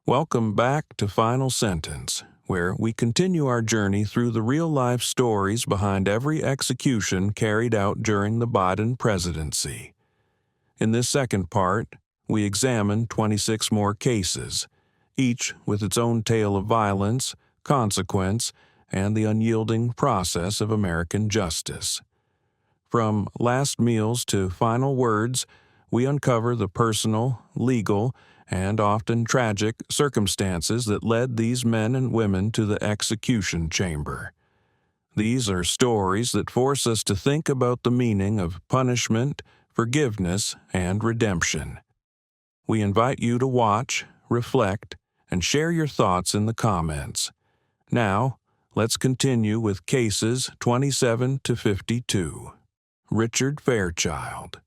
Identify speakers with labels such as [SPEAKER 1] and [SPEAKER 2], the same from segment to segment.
[SPEAKER 1] Welcome back to Final Sentence, where we continue our journey through the real-life stories behind every execution carried out during the Biden presidency. In this second part, we examine 26 more cases, each with its own tale of violence, consequence, and the unyielding process of American justice. From last meals to final words, we uncover the personal, legal, and often tragic circumstances that led these men and women to the execution chamber. These are stories that force us to think about the meaning of punishment, forgiveness, and redemption. We invite you to watch, reflect, and share your thoughts in the comments. Now, let's continue with cases 27 to 52. Richard Fairchild.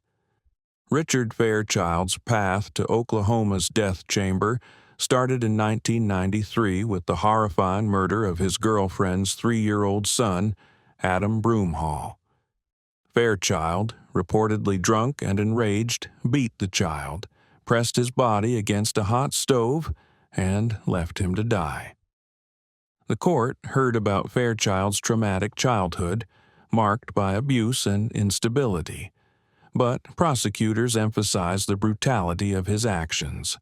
[SPEAKER 1] Richard Fairchild's path to Oklahoma's death chamber started in 1993 with the horrifying murder of his girlfriend's 3-year-old son, Adam Broomhall. Fairchild, reportedly drunk and enraged, beat the child, pressed his body against a hot stove, and left him to die. The court heard about Fairchild's traumatic childhood, marked by abuse and instability, but prosecutors emphasized the brutality of his actions.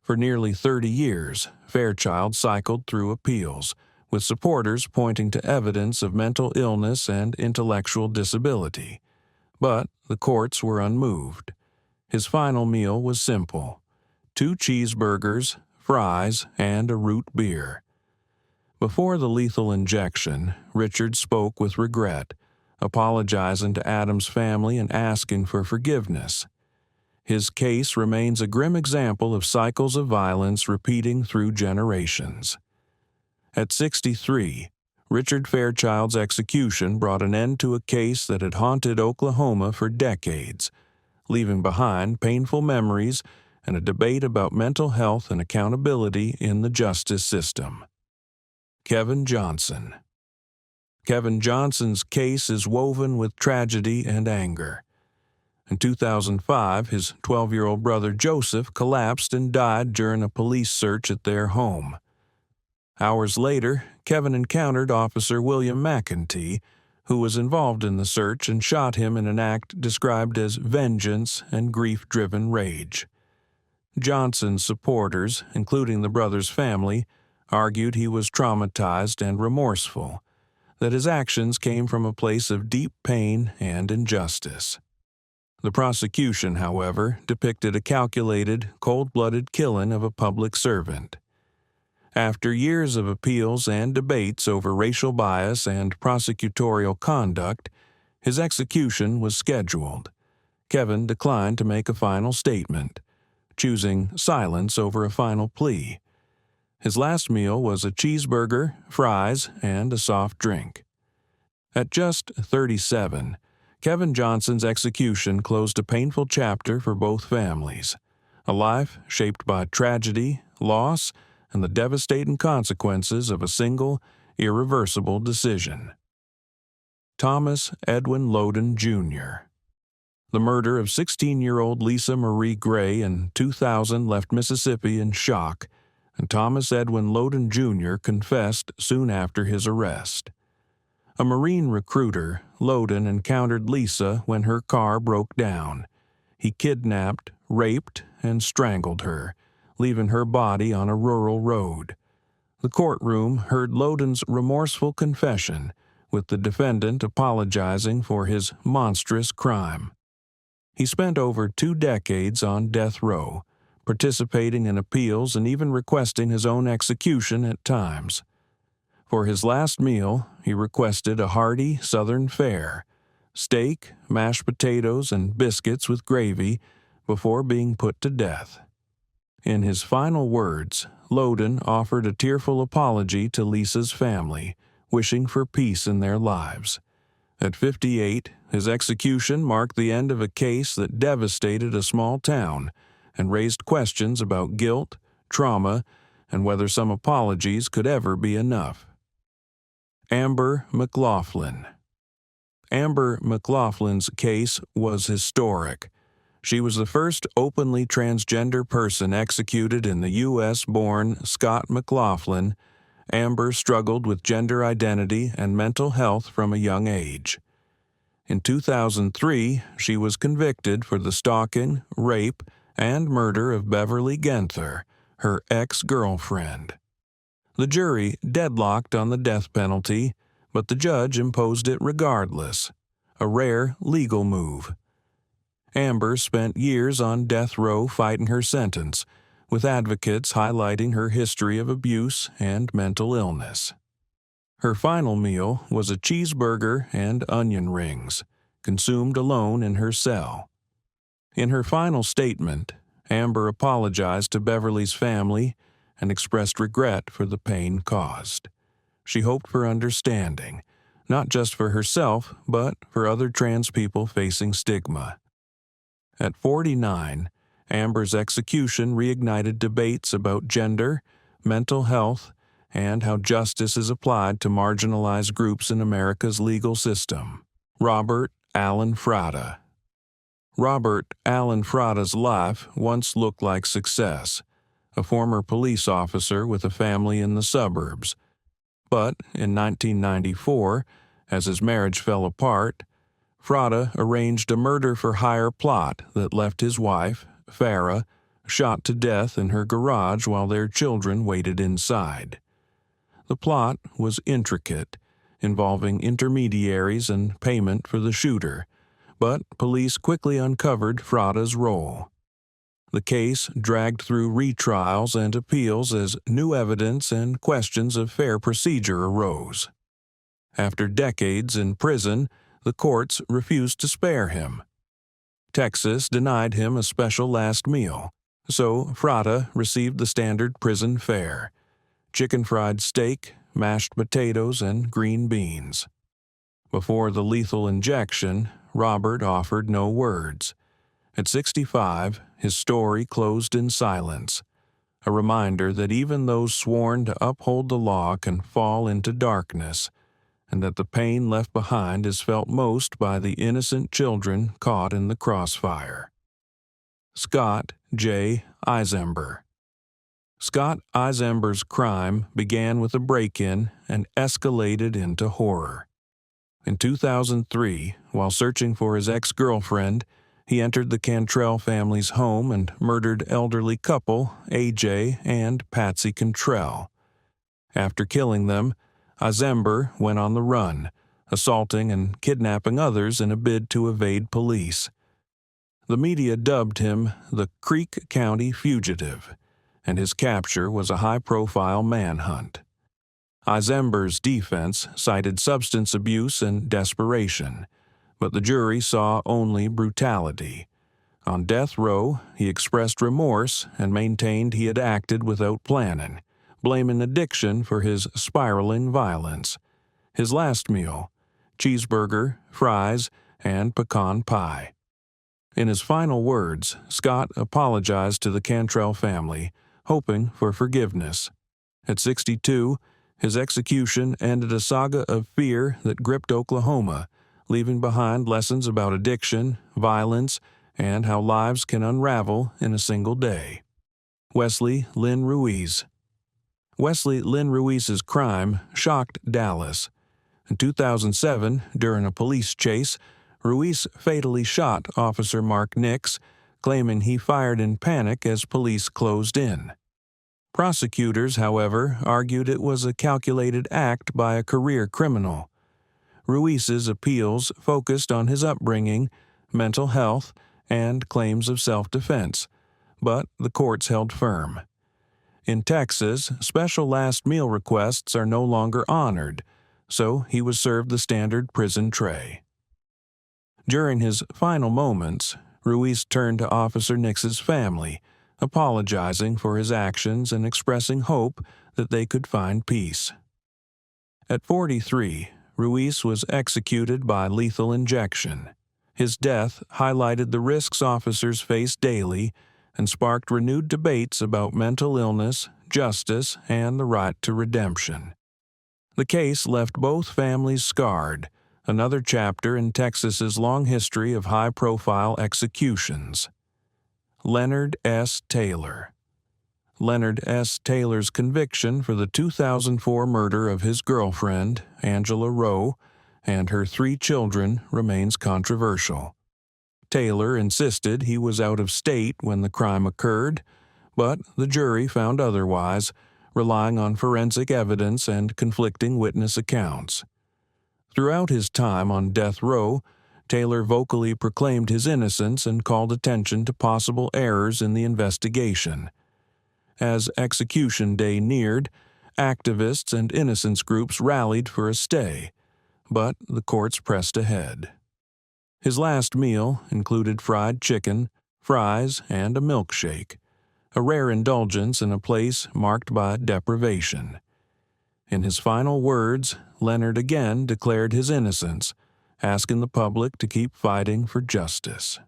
[SPEAKER 1] For nearly 30 years, Fairchild cycled through appeals, with supporters pointing to evidence of mental illness and intellectual disability. But the courts were unmoved. His final meal was simple: 2 cheeseburgers, fries, and a root beer. Before the lethal injection, Richard spoke with regret, apologizing to Adam's family and asking for forgiveness. His case remains a grim example of cycles of violence repeating through generations. At 63, Richard Fairchild's execution brought an end to a case that had haunted Oklahoma for decades, leaving behind painful memories and a debate about mental health and accountability in the justice system. Kevin Johnson. Kevin Johnson's case is woven with tragedy and anger. In 2005, his 12-year-old brother Joseph collapsed and died during a police search at their home. Hours later, Kevin encountered Officer William McEntee, who was involved in the search and shot him in an act described as vengeance and grief-driven rage. Johnson's supporters, including the brother's family, argued he was traumatized and remorseful, that his actions came from a place of deep pain and injustice. The prosecution, however, depicted a calculated, cold-blooded killing of a public servant. After years of appeals and debates over racial bias and prosecutorial conduct, his execution was scheduled. Kevin declined to make a final statement, choosing silence over a final plea. His last meal was a cheeseburger, fries, and a soft drink. At just 37, Kevin Johnson's execution closed a painful chapter for both families, a life shaped by tragedy, loss, and the devastating consequences of a single, irreversible decision. Thomas Edwin Loden, Jr. The murder of 16-year-old Lisa Marie Gray in 2000 left Mississippi in shock, and Thomas Edwin Loden, Jr. confessed soon after his arrest. A Marine recruiter, Loden encountered Lisa when her car broke down. He kidnapped, raped, and strangled her, leaving her body on a rural road. The courtroom heard Loden's remorseful confession, with the defendant apologizing for his monstrous crime. He spent over 2 decades on death row, participating in appeals and even requesting his own execution at times. For his last meal, he requested a hearty Southern fare, steak, mashed potatoes, and biscuits with gravy, before being put to death. In his final words, Loden offered a tearful apology to Lisa's family, wishing for peace in their lives. At 58, his execution marked the end of a case that devastated a small town and raised questions about guilt, trauma, and whether some apologies could ever be enough. Amber McLaughlin. Amber McLaughlin's case was historic. She was the first openly transgender person executed in the U.S.-born Scott McLaughlin. Amber struggled with gender identity and mental health from a young age. In 2003, she was convicted for the stalking, rape, and murder of Beverly Genther, her ex-girlfriend. The jury deadlocked on the death penalty, but the judge imposed it regardless, a rare legal move. Amber spent years on death row fighting her sentence, with advocates highlighting her history of abuse and mental illness. Her final meal was a cheeseburger and onion rings, consumed alone in her cell. In her final statement, Amber apologized to Beverly's family and expressed regret for the pain caused. She hoped for understanding, not just for herself, but for other trans people facing stigma. At 49, Amber's execution reignited debates about gender, mental health, and how justice is applied to marginalized groups in America's legal system. Robert Allen Fratta. Robert Allen Fratta's life once looked like success, a former police officer with a family in the suburbs. But in 1994, as his marriage fell apart, Fratta arranged a murder-for-hire plot that left his wife, Farah, shot to death in her garage while their children waited inside. The plot was intricate, involving intermediaries and payment for the shooter, but police quickly uncovered Fratta's role. The case dragged through retrials and appeals as new evidence and questions of fair procedure arose. After decades in prison, the courts refused to spare him. Texas denied him a special last meal, so Fratta received the standard prison fare: chicken fried steak, mashed potatoes, and green beans. Before the lethal injection, Robert offered no words. At 65, his story closed in silence, a reminder that even those sworn to uphold the law can fall into darkness, and that the pain left behind is felt most by the innocent children caught in the crossfire. Scott J. Eisember. Scott Eisember's crime began with a break-in and escalated into horror. In 2003, while searching for his ex-girlfriend, he entered the Cantrell family's home and murdered elderly couple A.J. and Patsy Cantrell. After killing them, Eisember went on the run, assaulting and kidnapping others in a bid to evade police. The media dubbed him the Creek County Fugitive, and his capture was a high-profile manhunt. Eisember's defense cited substance abuse and desperation, but the jury saw only brutality. On death row, he expressed remorse and maintained he had acted without planning, blaming addiction for his spiraling violence. His last meal: cheeseburger, fries, and pecan pie. In his final words, Scott apologized to the Cantrell family, hoping for forgiveness. At 62, his execution ended a saga of fear that gripped Oklahoma, leaving behind lessons about addiction, violence, and how lives can unravel in a single day. Wesley Lynn Ruiz. Wesley Lynn Ruiz's crime shocked Dallas. In 2007, during a police chase, Ruiz fatally shot Officer Mark Nix, claiming he fired in panic as police closed in. Prosecutors, however, argued it was a calculated act by a career criminal. Ruiz's appeals focused on his upbringing, mental health, and claims of self-defense, but the courts held firm. In Texas, special last meal requests are no longer honored, so he was served the standard prison tray. During his final moments, Ruiz turned to Officer Nix's family, apologizing for his actions and expressing hope that they could find peace. At 43, Ruiz was executed by lethal injection. His death highlighted the risks officers face daily and sparked renewed debates about mental illness, justice, and the right to redemption. The case left both families scarred, another chapter in Texas's long history of high-profile executions. Leonard S. Taylor. Leonard S. Taylor's conviction for the 2004 murder of his girlfriend, Angela Rowe, and her 3 children remains controversial. Taylor insisted he was out of state when the crime occurred, but the jury found otherwise, relying on forensic evidence and conflicting witness accounts. Throughout his time on death row, Taylor vocally proclaimed his innocence and called attention to possible errors in the investigation. As execution day neared, activists and innocence groups rallied for a stay, but the courts pressed ahead. His last meal included fried chicken, fries, and a milkshake, a rare indulgence in a place marked by deprivation. In his final words, Leonard again declared his innocence, asking the public to keep fighting for justice.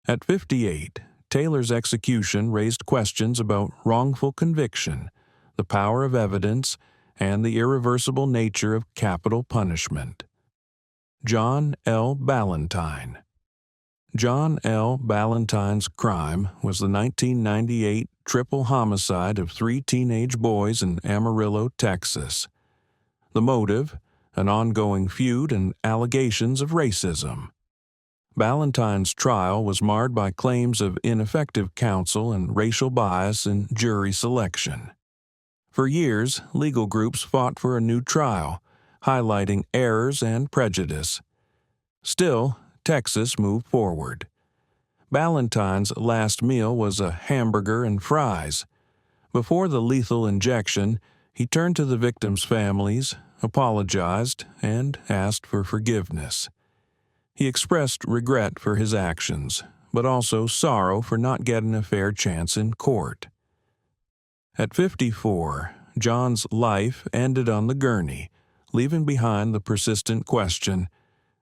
[SPEAKER 1] At 58, Taylor's execution raised questions about wrongful conviction, the power of evidence, and the irreversible nature of capital punishment. John L. Ballantyne. John L. Ballantyne's crime was the 1998 triple homicide of 3 teenage boys in Amarillo, Texas. The motive, an ongoing feud and allegations of racism. Ballantyne's trial was marred by claims of ineffective counsel and racial bias in jury selection. For years, legal groups fought for a new trial, highlighting errors and prejudice. Still, Texas moved forward. Ballantyne's last meal was a hamburger and fries. Before the lethal injection, he turned to the victims' families, apologized, and asked for forgiveness. He expressed regret for his actions, but also sorrow for not getting a fair chance in court. At 54, John's life ended on the gurney, leaving behind the persistent question,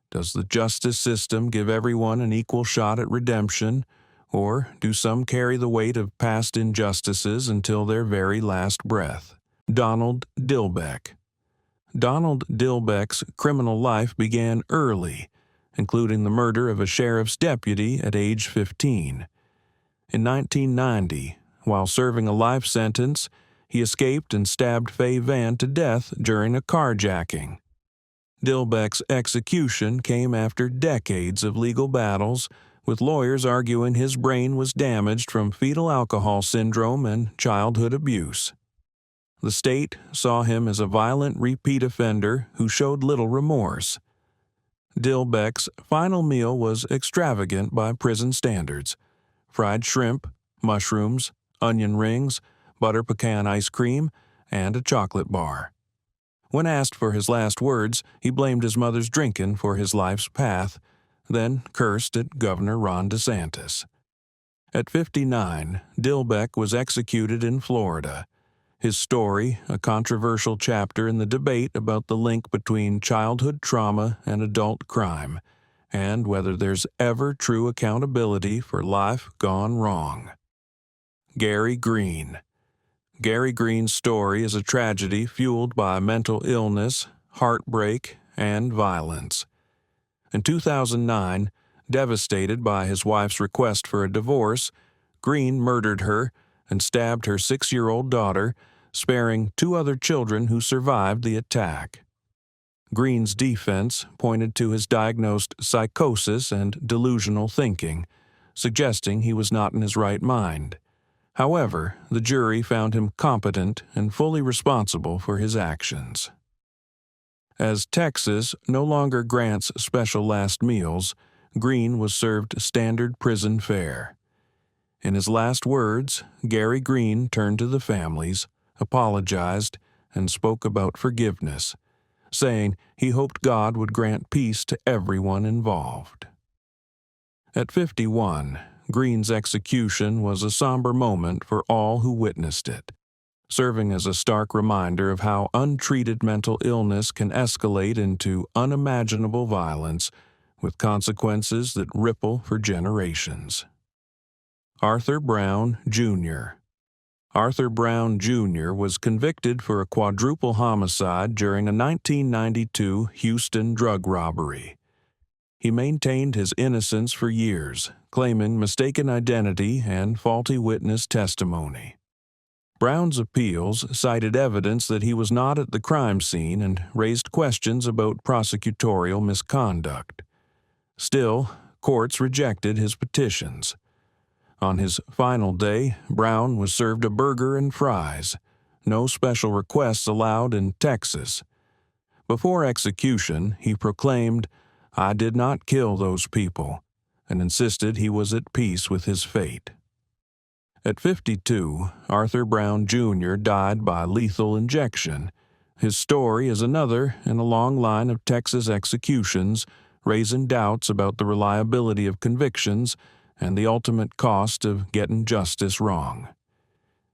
[SPEAKER 1] does the justice system give everyone an equal shot at redemption, or do some carry the weight of past injustices until their very last breath? Donald Dilbeck. Donald Dilbeck's criminal life began early, including the murder of a sheriff's deputy at age 15. In 1990, while serving a life sentence, he escaped and stabbed Faye Van to death during a carjacking. Dilbeck's execution came after decades of legal battles, with lawyers arguing his brain was damaged from fetal alcohol syndrome and childhood abuse. The state saw him as a violent repeat offender who showed little remorse. Dilbeck's final meal was extravagant by prison standards: fried shrimp, mushrooms, onion rings, butter pecan ice cream, and a chocolate bar. When asked for his last words, he blamed his mother's drinking for his life's path, then cursed at Governor Ron DeSantis. At 59, Dilbeck was executed in Florida. His story, a controversial chapter in the debate about the link between childhood trauma and adult crime, and whether there's ever true accountability for life gone wrong. Gary Green. Gary Green's story is a tragedy fueled by mental illness, heartbreak, and violence. In 2009, devastated by his wife's request for a divorce, Green murdered her and stabbed her 6-year-old daughter, sparing 2 other children who survived the attack. Green's defense pointed to his diagnosed psychosis and delusional thinking, suggesting he was not in his right mind. However, the jury found him competent and fully responsible for his actions. As Texas no longer grants special last meals, Green was served standard prison fare. In his last words, Gary Green turned to the families, apologized, and spoke about forgiveness, saying he hoped God would grant peace to everyone involved. At 51, Green's execution was a somber moment for all who witnessed it, serving as a stark reminder of how untreated mental illness can escalate into unimaginable violence, with consequences that ripple for generations. Arthur Brown, Jr. Arthur Brown, Jr. was convicted for a quadruple homicide during a 1992 Houston drug robbery. He maintained his innocence for years, claiming mistaken identity and faulty witness testimony. Brown's appeals cited evidence that he was not at the crime scene and raised questions about prosecutorial misconduct. Still, courts rejected his petitions. On his final day, Brown was served a burger and fries. No special requests allowed in Texas. Before execution, he proclaimed, "I did not kill those people," and insisted he was at peace with his fate. At 52, Arthur Brown Jr. died by lethal injection. His story is another in a long line of Texas executions, raising doubts about the reliability of convictions and the ultimate cost of getting justice wrong.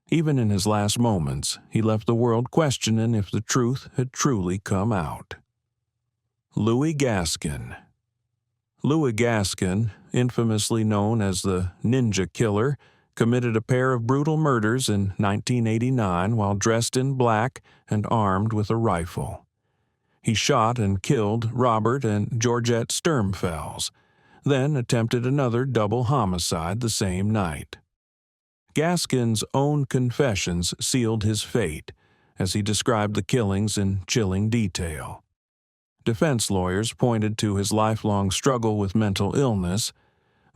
[SPEAKER 1] Even in his last moments, he left the world questioning if the truth had truly come out. Louis Gaskin. Louis Gaskin, infamously known as the Ninja Killer, committed a pair of brutal murders in 1989 while dressed in black and armed with a rifle. He shot and killed Robert and Georgette Sturmfels, then attempted another double homicide the same night. Gaskin's own confessions sealed his fate, as he described the killings in chilling detail. Defense lawyers pointed to his lifelong struggle with mental illness,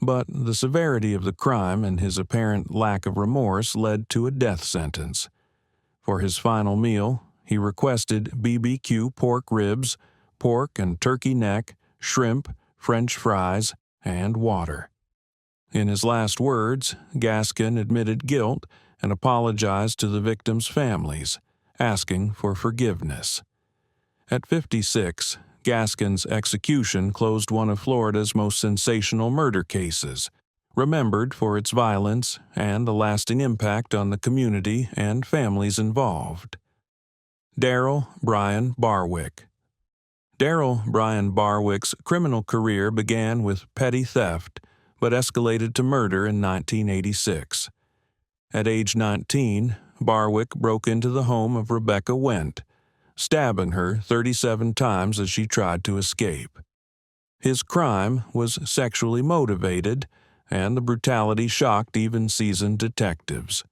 [SPEAKER 1] but the severity of the crime and his apparent lack of remorse led to a death sentence. For his final meal, he requested BBQ pork ribs, pork and turkey neck, shrimp, French fries, and water. In his last words, Gaskin admitted guilt and apologized to the victims' families, asking for forgiveness. At 56, Gaskin's execution closed one of Florida's most sensational murder cases, remembered for its violence and a lasting impact on the community and families involved. Darrell Brian Barwick. Darrell Brian Barwick's criminal career began with petty theft, but escalated to murder in 1986. At age 19, Barwick broke into the home of Rebecca Wendt, stabbing her 37 times as she tried to escape. His crime was sexually motivated, and the brutality shocked even seasoned detectives.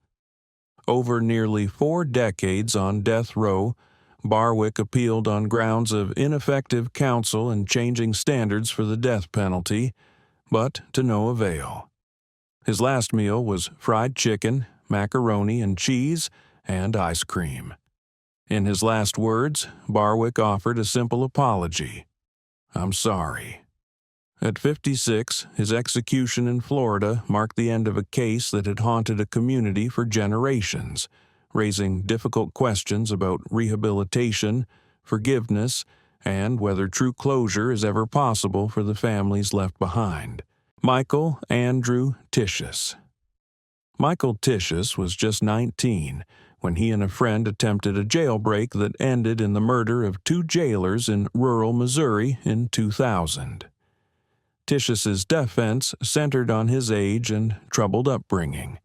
[SPEAKER 1] Over nearly 4 decades on death row, Barwick appealed on grounds of ineffective counsel and changing standards for the death penalty, but to no avail. His last meal was fried chicken, macaroni and cheese, and ice cream. In his last words, Barwick offered a simple apology. "I'm sorry." At 56, his execution in Florida marked the end of a case that had haunted a community for generations, raising difficult questions about rehabilitation, forgiveness, and whether true closure is ever possible for the families left behind. Michael Andrew Titius. Michael Titius was just 19 when he and a friend attempted a jailbreak that ended in the murder of 2 jailers in rural Missouri in 2000. Titius's defense centered on his age and troubled upbringing.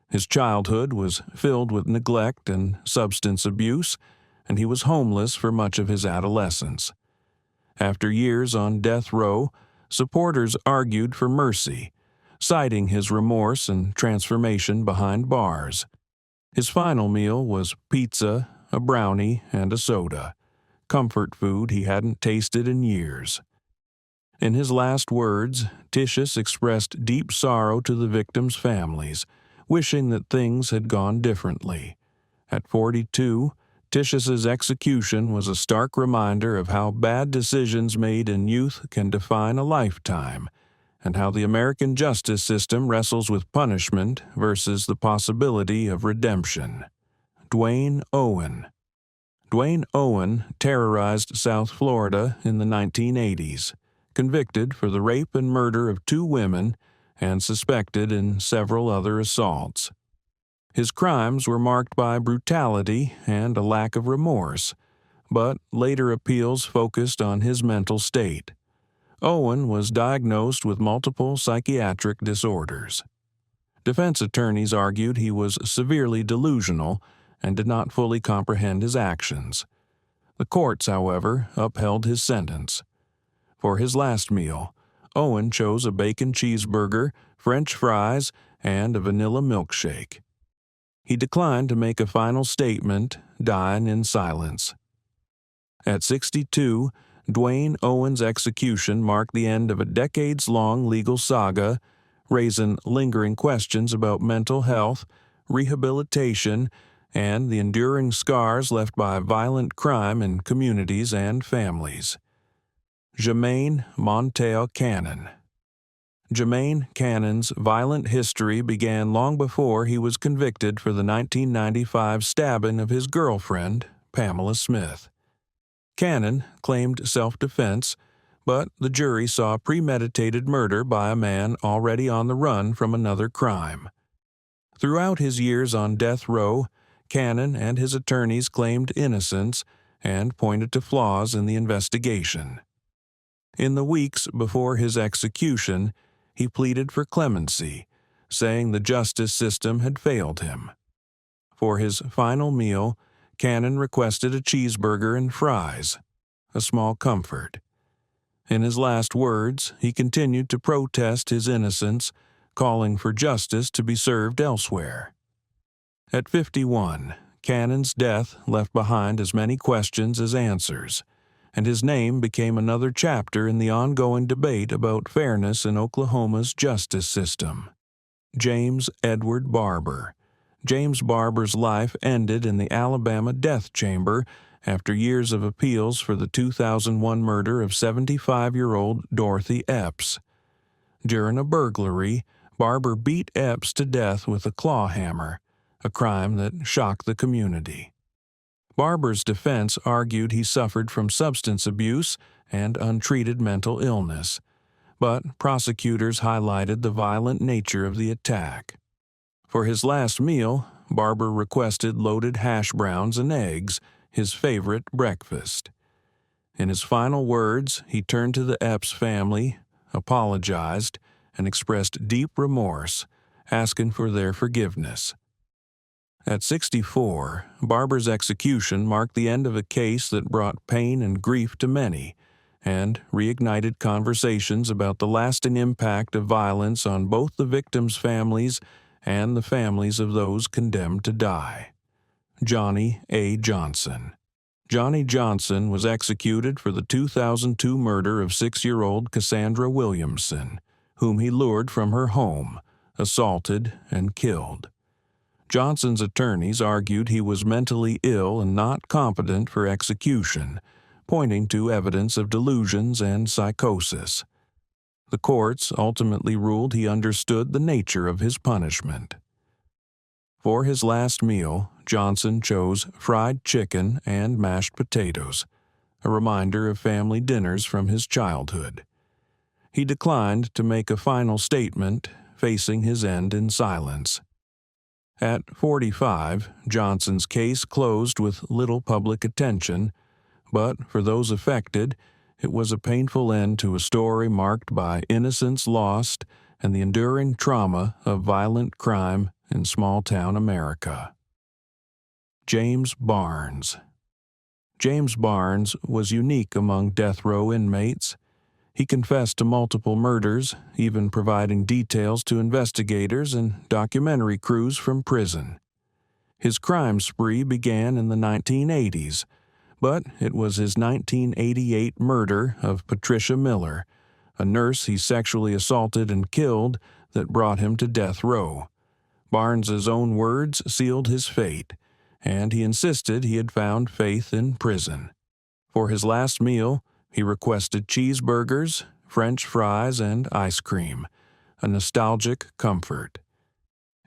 [SPEAKER 1] His childhood was filled with neglect and substance abuse, and he was homeless for much of his adolescence. After years on death row, supporters argued for mercy, citing his remorse and transformation behind bars. His final meal was pizza, a brownie, and a soda, comfort food he hadn't tasted in years. In his last words, Titius expressed deep sorrow to the victims' families, wishing that things had gone differently. At 42, Titius's execution was a stark reminder of how bad decisions made in youth can define a lifetime, and how the American justice system wrestles with punishment versus the possibility of redemption. Dwayne Owen. Dwayne Owen terrorized South Florida in the 1980s, convicted for the rape and murder of 2 women and suspected in several other assaults. His crimes were marked by brutality and a lack of remorse, but later appeals focused on his mental state. Owen was diagnosed with multiple psychiatric disorders. Defense attorneys argued he was severely delusional and did not fully comprehend his actions. The courts, however, upheld his sentence. For his last meal, Owen chose a bacon cheeseburger, French fries, and a vanilla milkshake. He declined to make a final statement, dying in silence. At 62, Dwayne Owen's execution marked the end of a decades-long legal saga, raising lingering questions about mental health, rehabilitation, and the enduring scars left by violent crime in communities and families. Jermaine Montel Cannon. Jermaine Cannon's violent history began long before he was convicted for the 1995 stabbing of his girlfriend, Pamela Smith. Cannon claimed self-defense, but the jury saw premeditated murder by a man already on the run from another crime. Throughout his years on death row, Cannon and his attorneys claimed innocence and pointed to flaws in the investigation. In the weeks before his execution, he pleaded for clemency, saying the justice system had failed him. For his final meal, Cannon requested a cheeseburger and fries, a small comfort. In his last words, he continued to protest his innocence, calling for justice to be served elsewhere. At 51, Cannon's death left behind as many questions as answers, and his name became another chapter in the ongoing debate about fairness in Oklahoma's justice system. James Edward Barber. James Barber's life ended in the Alabama death chamber after years of appeals for the 2001 murder of 75-year-old Dorothy Epps. During a burglary, Barber beat Epps to death with a claw hammer, a crime that shocked the community. Barber's defense argued he suffered from substance abuse and untreated mental illness, but prosecutors highlighted the violent nature of the attack. For his last meal, Barber requested loaded hash browns and eggs, his favorite breakfast. In his final words, he turned to the Epps family, apologized, and expressed deep remorse, asking for their forgiveness. At 64, Barber's execution marked the end of a case that brought pain and grief to many, and reignited conversations about the lasting impact of violence on both the victims' families and the families of those condemned to die. Johnny A. Johnson. Johnny Johnson was executed for the 2002 murder of 6-year-old Cassandra Williamson, whom he lured from her home, assaulted, and killed. Johnson's attorneys argued he was mentally ill and not competent for execution, pointing to evidence of delusions and psychosis. The courts ultimately ruled he understood the nature of his punishment. For his last meal, Johnson chose fried chicken and mashed potatoes, a reminder of family dinners from his childhood. He declined to make a final statement, facing his end in silence. At 45, Johnson's case closed with little public attention, but for those affected, it was a painful end to a story marked by innocence lost and the enduring trauma of violent crime in small-town America. James Barnes. James Barnes was unique among death row inmates. He confessed to multiple murders, even providing details to investigators and documentary crews from prison. His crime spree began in the 1980s, but it was his 1988 murder of Patricia Miller, a nurse he sexually assaulted and killed, that brought him to death row. Barnes's own words sealed his fate, and he insisted he had found faith in prison. For his last meal, he requested cheeseburgers, French fries, and ice cream, a nostalgic comfort.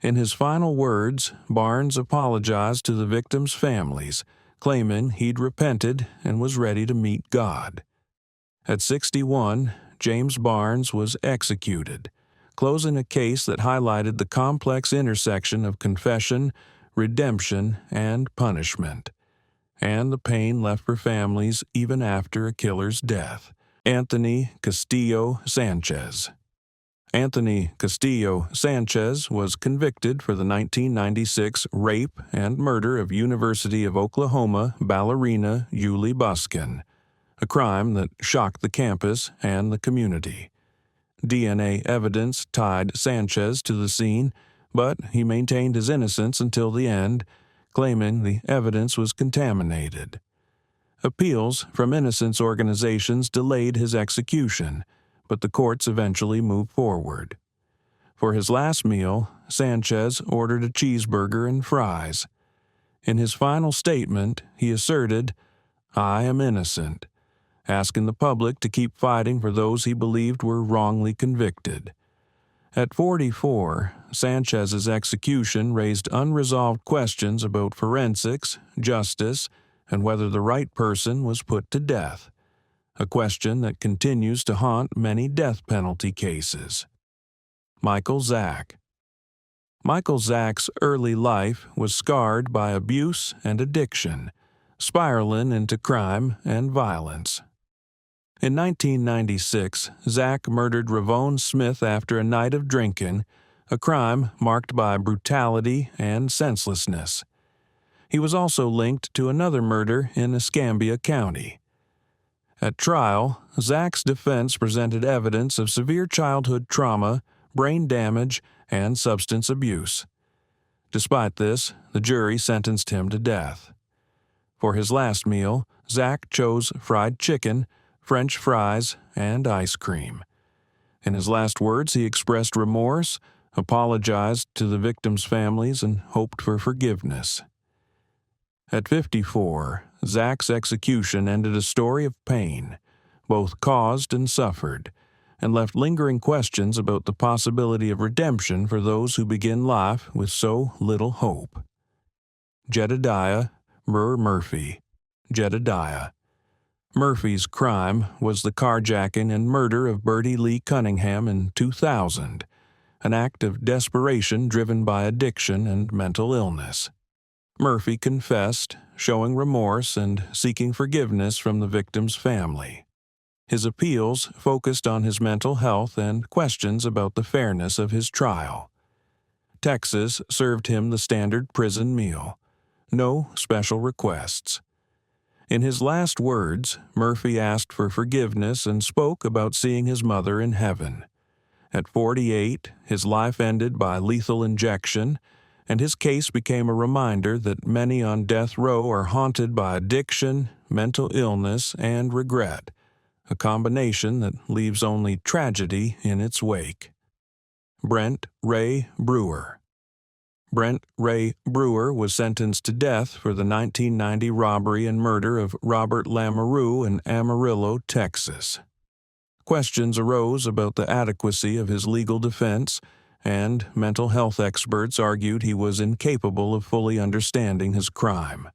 [SPEAKER 1] In his final words, Barnes apologized to the victims' families, claiming he'd repented and was ready to meet God. At 61, James Barnes was executed, closing a case that highlighted the complex intersection of confession, redemption, and punishment, and the pain left for families even after a killer's death. Anthony Castillo Sanchez. Anthony Castillo Sanchez was convicted for the 1996 rape and murder of University of Oklahoma ballerina Yuli Buskin, a crime that shocked the campus and the community. DNA evidence tied Sanchez to the scene, but he maintained his innocence until the end, claiming the evidence was contaminated. Appeals from innocence organizations delayed his execution, but the courts eventually moved forward. For his last meal, Sanchez ordered a cheeseburger and fries. In his final statement, he asserted, "I am innocent," asking the public to keep fighting for those he believed were wrongly convicted. At 44, Sanchez's execution raised unresolved questions about forensics, justice, and whether the right person was put to death, a question that continues to haunt many death penalty cases. Michael Zack. Michael Zack's early life was scarred by abuse and addiction, spiraling into crime and violence. In 1996, Zack murdered Ravone Smith after a night of drinking, a crime marked by brutality and senselessness. He was also linked to another murder in Escambia County. At trial, Zack's defense presented evidence of severe childhood trauma, brain damage, and substance abuse. Despite this, the jury sentenced him to death. For his last meal, Zack chose fried chicken, French fries, and ice cream. In his last words, he expressed remorse, apologized to the victims' families, and hoped for forgiveness. At 54, Zack's execution ended a story of pain, both caused and suffered, and left lingering questions about the possibility of redemption for those who begin life with so little hope. Jedediah Murphy. Jedediah. Murphy's crime was the carjacking and murder of Bertie Lee Cunningham in 2000, an act of desperation driven by addiction and mental illness. Murphy confessed, showing remorse and seeking forgiveness from the victim's family. His appeals focused on his mental health and questions about the fairness of his trial. Texas served him the standard prison meal. No special requests. In his last words, Murphy asked for forgiveness and spoke about seeing his mother in heaven. At 48, his life ended by lethal injection, and his case became a reminder that many on death row are haunted by addiction, mental illness, and regret, a combination that leaves only tragedy in its wake. Brent Ray Brewer. Brent Ray Brewer was sentenced to death for the 1990 robbery and murder of Robert Lamoureux in Amarillo, Texas. Questions arose about the adequacy of his legal defense, and mental health experts argued he was incapable of fully understanding his crime.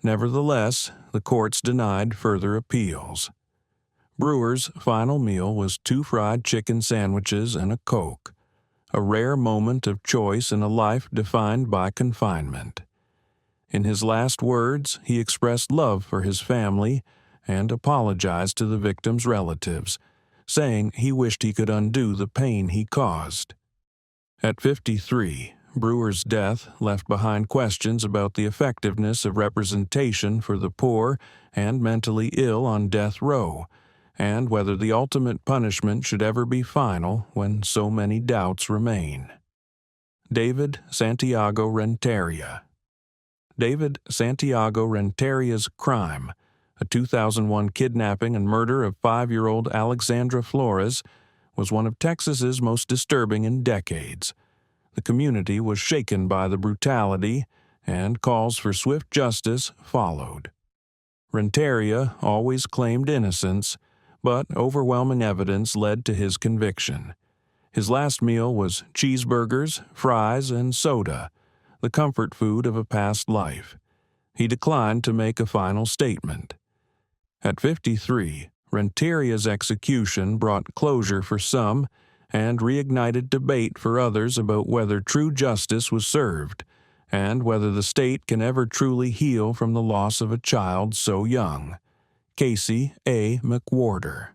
[SPEAKER 1] Nevertheless, the courts denied further appeals. Brewer's final meal was 2 fried chicken sandwiches and a Coke, a rare moment of choice in a life defined by confinement. In his last words, he expressed love for his family and apologized to the victims' relatives, saying he wished he could undo the pain he caused. At 53, Brewer's death left behind questions about the effectiveness of representation for the poor and mentally ill on death row, and whether the ultimate punishment should ever be final when so many doubts remain. David Santiago Renteria. David Santiago Renteria's crime, a 2001 kidnapping and murder of 5-year-old Alexandra Flores, was one of Texas's most disturbing in decades. The community was shaken by the brutality, and calls for swift justice followed. Renteria always claimed innocence, but overwhelming evidence led to his conviction. His last meal was cheeseburgers, fries, and soda, the comfort food of a past life. He declined to make a final statement. At 53, Renteria's execution brought closure for some and reignited debate for others about whether true justice was served and whether the state can ever truly heal from the loss of a child so young. Casey A. McWhorter.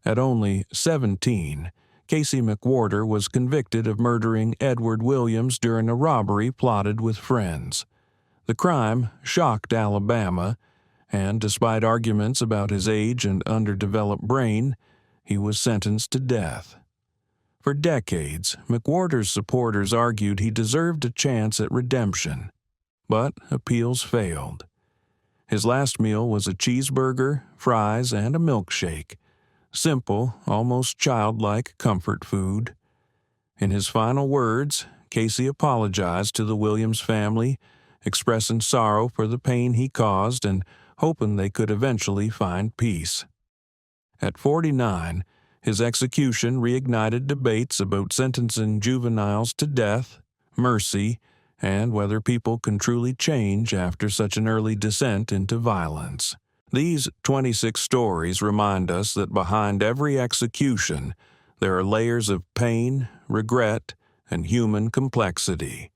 [SPEAKER 1] At only 17, Casey McWhorter was convicted of murdering Edward Williams during a robbery plotted with friends. The crime shocked Alabama, and despite arguments about his age and underdeveloped brain, he was sentenced to death. For decades, McWhorter's supporters argued he deserved a chance at redemption, but appeals failed. His last meal was a cheeseburger, fries, and a milkshake. Simple, almost childlike comfort food. In his final words, Casey apologized to the Williams family, expressing sorrow for the pain he caused and hoping they could eventually find peace. At 49, his execution reignited debates about sentencing juveniles to death, mercy, and whether people can truly change after such an early descent into violence. These 26 stories remind us that behind every execution, there are layers of pain, regret, and human complexity.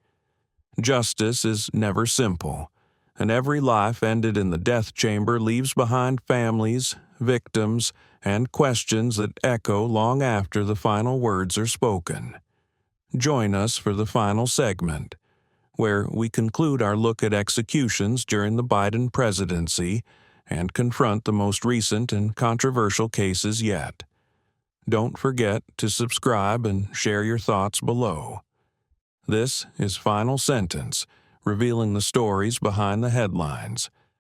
[SPEAKER 1] Justice is never simple, and every life ended in the death chamber leaves behind families, victims, and questions that echo long after the final words are spoken. Join us for the final segment, where we conclude our look at executions during the Biden presidency and confront the most recent and controversial cases yet. Don't forget to subscribe and share your thoughts below. This is Final Sentence, revealing the stories behind the headlines.